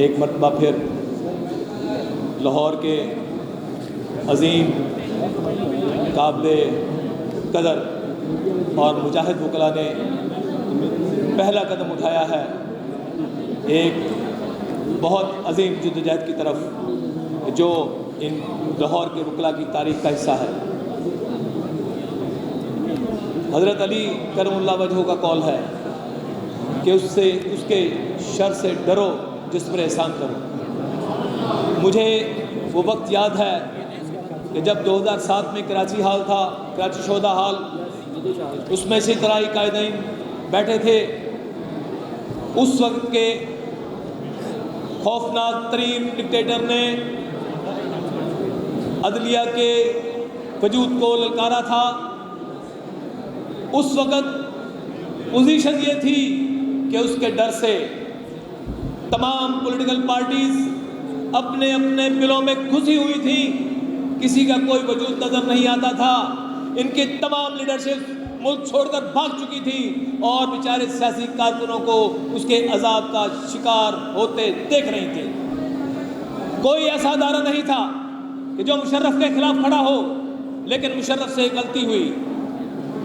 ایک مرتبہ پھر لاہور کے عظیم قابل قدر اور مجاہد وکلاء نے پہلا قدم اٹھایا ہے ایک بہت عظیم جدوجہد کی طرف جو ان لاہور کے وکلاء کی تاریخ کا حصہ ہے۔ حضرت علی کرم اللہ وجہہ کا قول ہے کہ اس کے شر سے ڈرو جس پر احسان کرو۔ مجھے وہ وقت یاد ہے کہ جب 2007 میں کراچی ہال تھا، کراچی شہداء ہال، اس میں سے طرح قائدین بیٹھے تھے۔ اس وقت کے خوفناک ترین ڈکٹیٹر نے عدلیہ کے وجود کو للکارا تھا۔ اس وقت پوزیشن یہ تھی کہ اس کے ڈر سے تمام پولیٹیکل پارٹیز اپنے اپنے بلوں میں گھسی ہوئی تھی، کسی کا کوئی وجود نظر نہیں آتا تھا۔ ان کی تمام لیڈرشپ ملک چھوڑ کر بھاگ چکی تھی اور بیچارے سیاسی کارکنوں کو اس کے عذاب کا شکار ہوتے دیکھ رہی تھی۔ کوئی ایسا ادارہ نہیں تھا کہ جو مشرف کے خلاف کھڑا ہو، لیکن مشرف سے غلطی ہوئی۔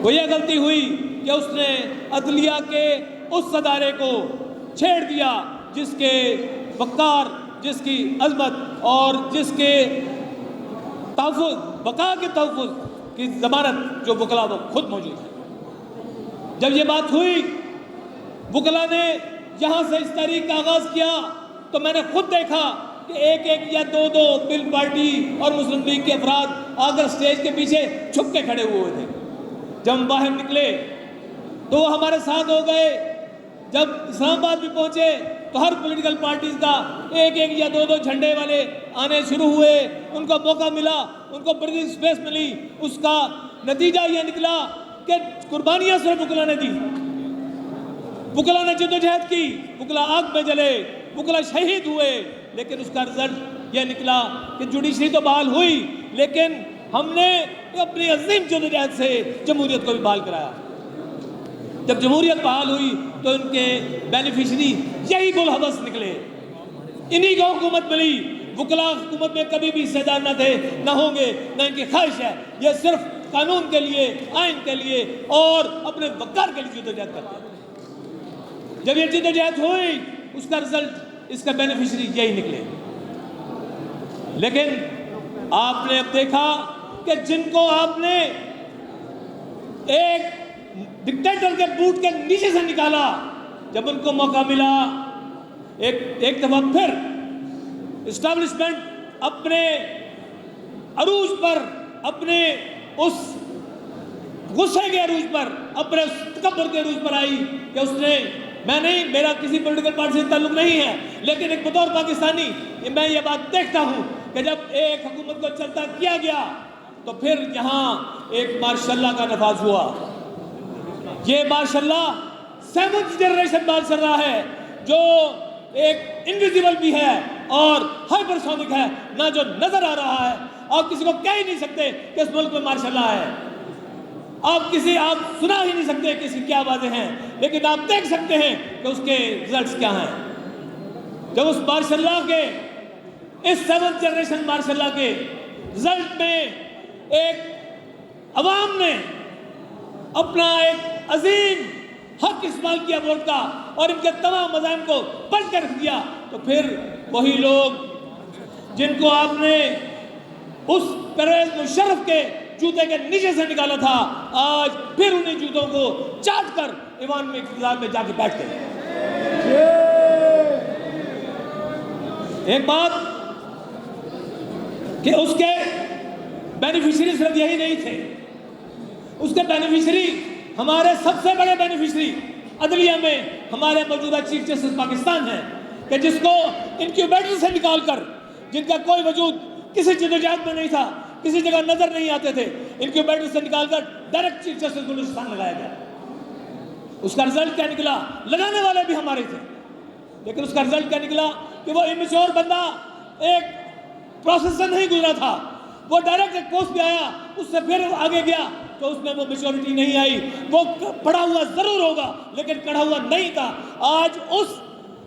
وہ یہ غلطی ہوئی کہ اس نے عدلیہ کے اس ادارے کو چھیڑ دیا جس کے وقار، جس کی عظمت اور جس کے تحفظ، بقا کے تحفظ کی ضمانت جو وکلاء وہ خود موجود ہے۔ جب یہ بات ہوئی، وکلاء نے یہاں سے اس تحریک کا آغاز کیا تو میں نے خود دیکھا کہ ایک ایک یا دو دو بل پارٹی اور مسلم لیگ کے افراد آ کر اسٹیج کے پیچھے چھپ کے کھڑے ہوئے تھے۔ جب ہم باہر نکلے تو وہ ہمارے ساتھ ہو گئے۔ جب اسلام آباد بھی پہنچے تو ہر پولیٹیکل پارٹیز کا ایک ایک یا دو دو جھنڈے والے آنے شروع ہوئے، ان کو موقع ملا، ان کو بریتھنگ اسپیس ملی۔ اس کا نتیجہ یہ نکلا کہ قربانیاں صرف وکلاء نے دی، وکلاء نے جدوجہد کی، وکلاء آگ میں جلے، وکلاء شہید ہوئے، لیکن اس کا رزلٹ یہ نکلا کہ جوڈیشری تو بحال ہوئی، لیکن ہم نے اپنی عظیم جدوجہد سے جمہوریت کو بھی بحال کرایا۔ جب جمہوریت بحال ہوئی تو ان کے بینیفیشری یہی بلحبس نکلے، انہی کو حکومت ملی۔ وکلاء حکومت میں کبھی بھی حصے دار نہ تھے، نہ ہوں گے، نہ ان کی خواہش ہے۔ یہ صرف قانون کے لیے، آئین کے لیے اور اپنے وقار کے لیے جدوجہد کرتے ہیں۔ جب یہ جدوجہد ہوئی، اس کا رزلٹ، اس کا بینیفیشری یہی نکلے۔ لیکن آپ نے اب دیکھا کہ جن کو آپ نے ایک ڈکٹیٹر کے بوٹ کے نیچے سے نکالا، جب ان کو موقع ملا، ایک دفعہ پھر اسٹیبلشمنٹ اپنے عروج پر، اپنے اس غصے کے عروج پر، اپنے اس تکبر کے عروج پر آئی کہ اس نے، میں نہیں، میرا کسی پولیٹیکل پارٹی سے تعلق نہیں ہے، لیکن ایک بطور پاکستانی میں یہ بات دیکھتا ہوں کہ جب ایک حکومت کو چلتا کیا گیا تو پھر یہاں ایک ماشاء اللہ کا نفاذ ہوا۔ یہ ماشاء اللہ 7th جنریشن ماشاء اللہ ہے، جو ایک انویزیبل بھی ہے اور ہائپر سونک ہے، نہ جو نظر آ رہا ہے۔ آپ کسی کو کہہ ہی نہیں سکتے کہ اس ملک میں ماشاء اللہ ہے، آپ سنا ہی نہیں سکتے کہ اس کی کیا باتیں ہیں، لیکن آپ دیکھ سکتے ہیں کہ اس کے رزلٹس کیا ہیں۔ جب اس ماشاء اللہ کے، اس 7th جنریشن ماشاء اللہ کے رزلٹ میں ایک عوام نے اپنا ایک عظیم حق استعمال کیا ووٹ کا اور ان کے تمام مذاہب کو پلٹ کر رکھ دیا، تو پھر وہی لوگ جن کو آپ نے اس پرویز مشرف کے جوتے کے نیچے سے نکالا تھا، آج پھر انہیں جوتوں کو چاٹ کر ایوان میں اقتدار میں جا کے بیٹھ گئے۔ ایک بات کہ اس کے بینیفیشری صرف یہی نہیں تھے، اس کے بینیفیشری، ہمارے سب سے بڑے بینیفیشری عدلیہ میں ہمارے موجودہ چیف جسٹس پاکستان ہیں، کہ جس کو انکیوبیٹر سے نکال کر، جن کا کوئی وجود کسی جدوجہد میں نہیں تھا، کسی جگہ نظر نہیں آتے تھے، انکیوبیٹر سے نکال کر ڈائریکٹ چیف جسٹس بلوچستان لگایا گیا۔ اس کا رزلٹ کیا نکلا؟ لگانے والے بھی ہمارے تھے، لیکن اس کا رزلٹ کیا نکلا کہ وہ امیچور بندہ ایک پروسیس سے نہیں گزرا تھا، وہ ڈائریکٹ ایک پوسٹ پہ آیا، اس سے پھر آگے گیا تو اس میں وہ میچورٹی نہیں آئی۔ وہ پڑھا ہوا ضرور ہوگا لیکن کڑھا ہوا نہیں تھا۔ آج اس